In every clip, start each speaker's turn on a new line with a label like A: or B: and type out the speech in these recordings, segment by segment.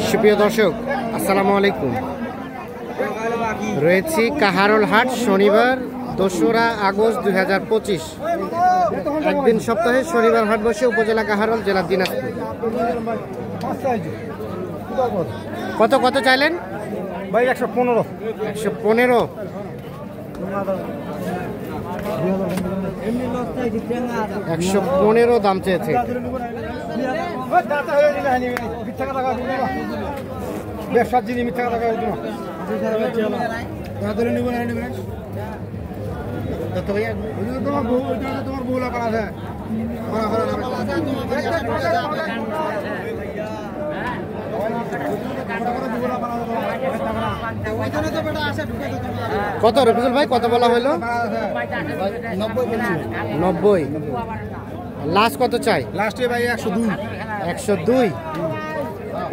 A: সুপ্রিয় দর্শক, আসসালামু আলাইকুম। রয়েছি কাহারোল হাট, শনিবার 2রা আগস্ট 2025। একদিন সপ্তাহে শনিবার হাট বসে উপজেলা কাহারোল, জেলা দিনাজপুর। কত কত চাইলেন
B: ভাই? 115।
A: 115। 115 দাম চেয়েছে। কত রফিকুল ভাই, কত বলা হলো? 90। লাস্ট কত চাই?
B: লাস্টে ভাই 102।
A: 102।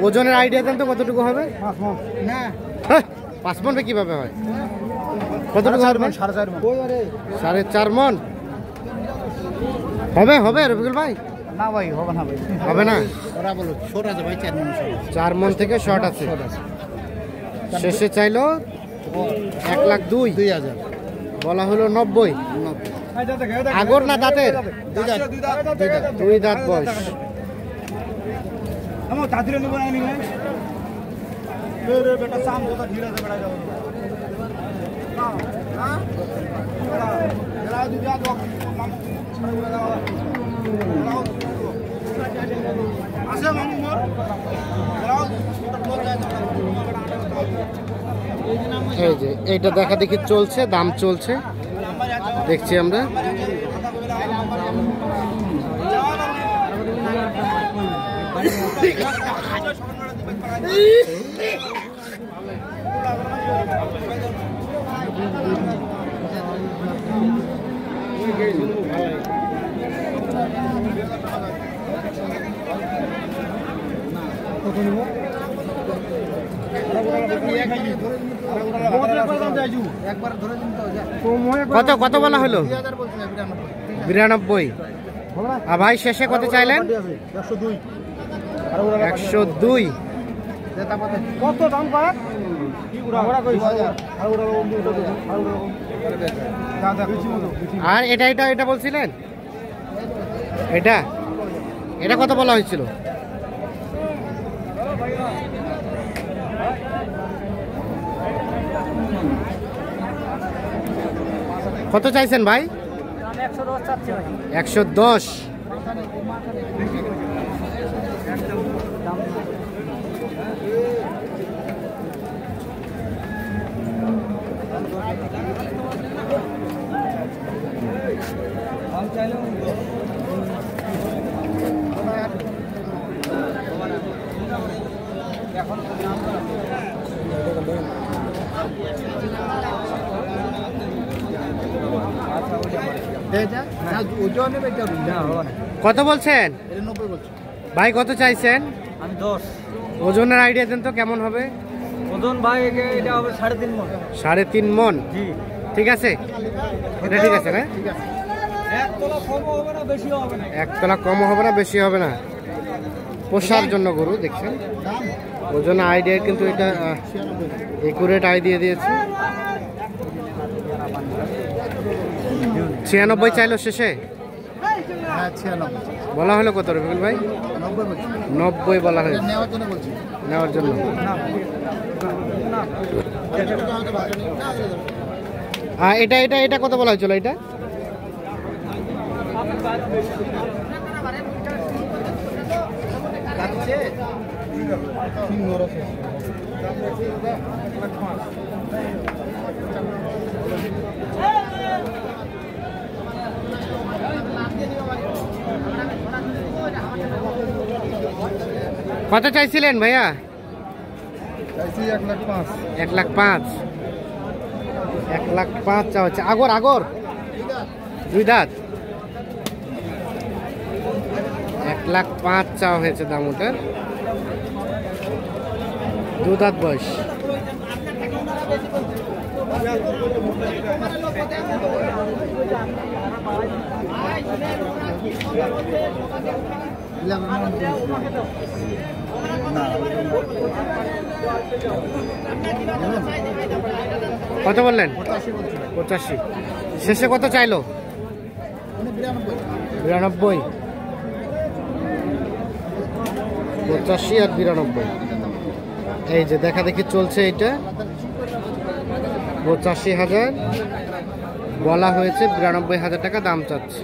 A: ওজনের আইডিয়া দেন তো কতটুকু হবে? 5 মন কিভাবে হয়? কতটুকু হবে? 4.5 মন হবে। হবে রফিকুল ভাই?
B: না ভাই, হবে না ভাই,
A: হবে না।
B: ওরা বলো শর্ট আছে ভাই, 4 মন।
A: 4 মন থেকে শর্ট আছে। শেষে চাইলো 1,02,000, বলা হলো 90। আগর না দাঁতের? 2 দাঁত বয়স। এই যে এইটা দেখা দেখি চলছে, দাম চলছে, দেখছি আমরা। কত কত বলা হলো? 92। আর ভাই শেষে কত চাইলেন? 102।
B: কত দাম পায়?
A: আর এটা এটা এটা বলছিলেন, এটা এটা কত বলা হয়েছিল? কত চাইছেন ভাই? 110। কত বলছেন ভাই? কত চাইছেন?
B: আমি 10।
A: ওজনের আইডিয়া দেন তো কেমন হবে?
B: ওজন ভাই এটা হবে 3.5 মন।
A: 3.5 মন।
B: জি,
A: ঠিক আছে, এটা ঠিক আছে না?
B: 1 তোলা কম হবে না, বেশি হবে না।
A: 1 তোলা কম হবে না, বেশি হবে না। পোষার জন্য গরু দেখছেন। ওজন আইডিয়া কিন্তু এটা একুরেট আইডিয়া দিয়েছে। 96 চাইলো শেষে?
B: হ্যাঁ, 96
A: বলা হলো কত রবিকুল ভাই? 90 বলা হয়েছে। নেওয়ার জন্য। এটা এটা এটা কত বলা হয়েছিল? এটা কত চাইছিলেন ভাইয়া?
B: 1,05,000।
A: 1,05,000। 1,05,000 চা হচ্ছে। আগর আগর 2 দাঁত। 1,05,000 চাওয়া হয়েছে দাম ওটার। 2 দাঁত বয়স। কত বললেন? 85। শেষে কত চাইলো? 92। 85 আর 92। এই যে দেখা দেখি চলছে এটা 85,000 বলা হয়েছে, 92,000 টাকা দাম চাচ্ছে।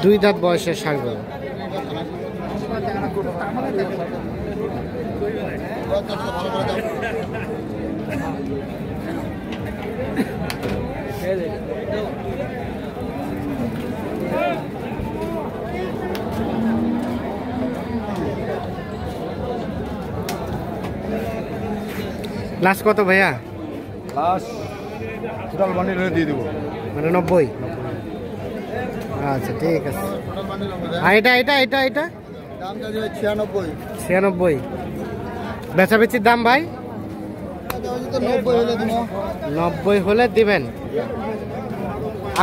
A: 2 দাঁত বয়সের ষাঁড়। লাস্ট কত ভাইয়া?
B: লাস্ট টোটাল বান্ডিল দিয়ে দেবো,
A: মানে 90। আচ্ছা ঠিক আছে। আর এটা এটা এটা এটা
B: দাম চাইছে 96।
A: 96। বেচাবেচির দাম ভাই?
B: 90 হলে দিব।
A: 90 হলে দিবেন।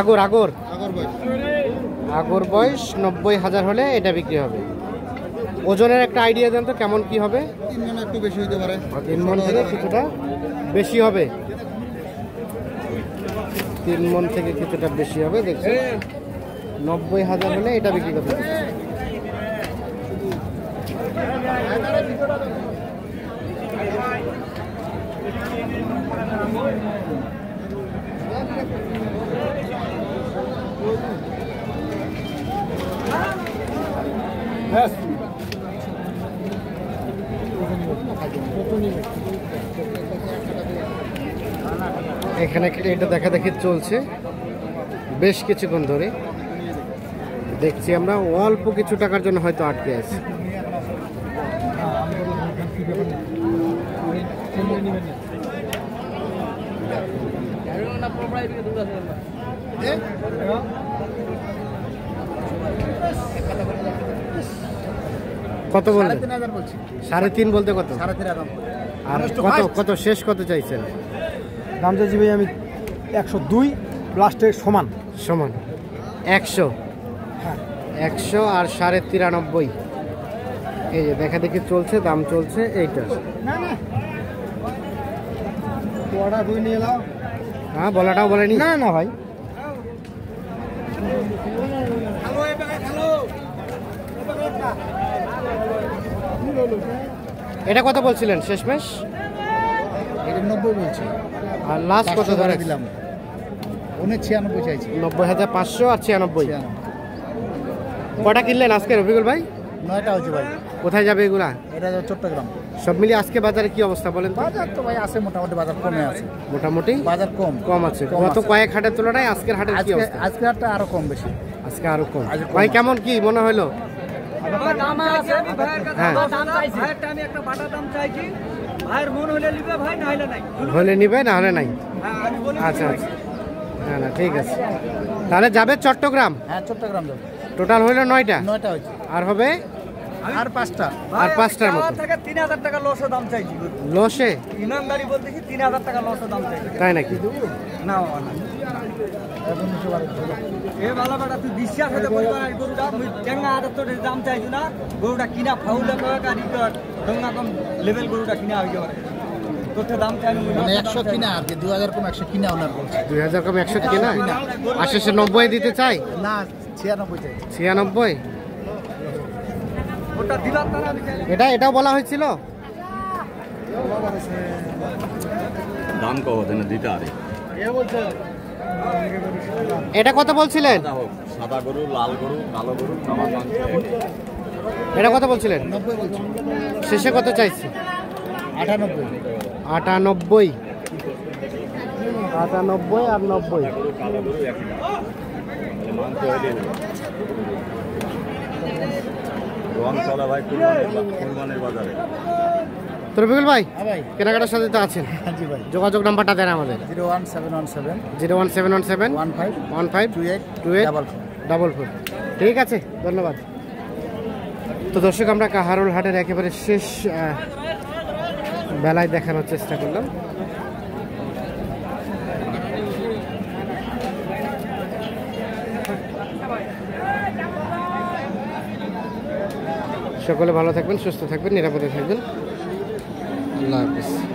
A: আগর আগর আগর বয়স 90,000 হলে এটা বিক্রি হবে। ওজনের একটা আইডিয়া দেন তো কেমন কি হবে?
B: 3 মণ একটু বেশি হতে পারে।
A: 3 মণ থেকে কিছুটা বেশি হবে। 3 মণ থেকে কিছুটা বেশি হবে। দেখছি 90,000 হলে এটা বিক্রি করতে হবে। এখানে এটা দেখা দেখি চলছে বেশ কিছুক্ষণ ধরে। দেখছি আমরা অল্প কিছু টাকার জন্য হয়তো আটকে আছি। কত বললেন? 3.5 বলতে কত?
B: 3.5।
A: আর কত কত শেষ কত চাইছেন?
B: দাম চাইছি ভাই আমি 102 প্লাস্টের সমান
A: সমান 100।
B: হ্যাঁ
A: 100 আর 93.5। এই যে দেখা দেখি চলছে, দাম চলছে এইটা।
B: না না তোড়া কই নিয়ে এলাও।
A: হ্যাঁ বলাটাও বলেনি।
B: না না ভাই
A: এটা কত বলছিলেন শেষমেশ?
B: এটা 90 বলছি।
A: আর লাস্ট কত ধরে
B: দিলাম? 96 চাইছি।
A: 90,500 আর 96। কটা কিনলেন আজকে রফিকুল ভাই?
B: 9টা হচ্ছে ভাই।
A: কোথায় যাবে এগুলা?
B: এটা চট্টগ্রাম।
A: সব মিলিয়ে আজকে বাজারে কি অবস্থা বলেন তো?
B: বাজার তো ভাই আছে মোটামুটি, বাজার কমে আছে।
A: মোটামুটি
B: বাজার কম
A: কম আছে। গত কয়েক হাটের তুলনায় আজকের হাটের কি অবস্থা?
B: আজকে হাটটা আরো কম বেশি।
A: আজকে আরো কম। ভাই কেমন কি মনে হলো?
C: দাম আছে ভাইয়ের কাছে,
A: হ্যাঁ।
C: দাম চাইছি ভাইয়েরটা আমি একটা বাটা দাম চাইছি। ভাইয়ের মন হলে নিবে ভাই, না হলে নাই।
A: হলে নিবে না হলে নাই।
C: হ্যাঁ আমি বলি
A: আচ্ছা আচ্ছা, না না ঠিক আছে। তাহলে যাবে চট্টগ্রাম।
B: হ্যাঁ চট্টগ্রাম যাবো।
A: টোটাল হইলো 9টা।
B: 9টা হচ্ছে
A: আর হবে
B: আর 5টা।
A: আর 5টার মতো।
C: থেকে 3,000 টাকা লসে দাম চাইছি।
A: লসে?
C: ইমানদারি বলতে কি 3,000 টাকা লসে দাম চাইছি।
A: তাই নাকি?
C: না বাবা না। এ বালা বাটা তুই বিশ্বাস হতে বলবা না, গরুটা মুই টেঙ্গা আদার তোর দাম চাইছি না। গরুটা কিনা ফাউলে কয়েক আর ডঙ্গা কম লেভেল গরুটা কিনা হইতে পারে। তোতে দাম চাই
B: মানে 100 কিনা আর কি 2000 কম 100 কিনা ওনার বলছে।
A: 2000 কম 100 কিনা। আর শেষে 90 দিতে চাই।
B: না 96 চাই।
A: 96।
C: ওটা দিবার তারা আমি চাই।
A: এটাও বলা হয়েছিল।
D: দাম কত দেন দিতে আরে
A: এটা কত বলছিলেন?
D: সাদা গরু, লাল গরু, কালো গরু, আমার মাংস।
A: এটা কত বলছিলেন?
B: 90 বলছি।
A: শেষে কত চাইছি?
B: 98।
A: 98। 98 আর 90।
D: কালো গরু একই দাম। মাংস হইলে রং চলা ভাই কুরবানির বাজারে।
A: তো রফিকুল ভাই
B: হ্যাঁ ভাই।
A: কেনাকাটার সাথে তো আছেন,
B: জি ভাই।
A: যোগাযোগ নাম্বারটা দেন আমাদের।
B: 01717
A: 01717
B: 15
A: 15
B: 28
A: 28
B: 44।
A: 44। ঠিক আছে, ধন্যবাদ। তো দর্শক আমরা কাহারোল হাটের একেবারে শেষ বেলায় দেখানোর চেষ্টা করলাম। সকলে ভালো থাকবেন, সুস্থ থাকবেন, নিরাপদে থাকবেন। আল্লাহ হাফিজ।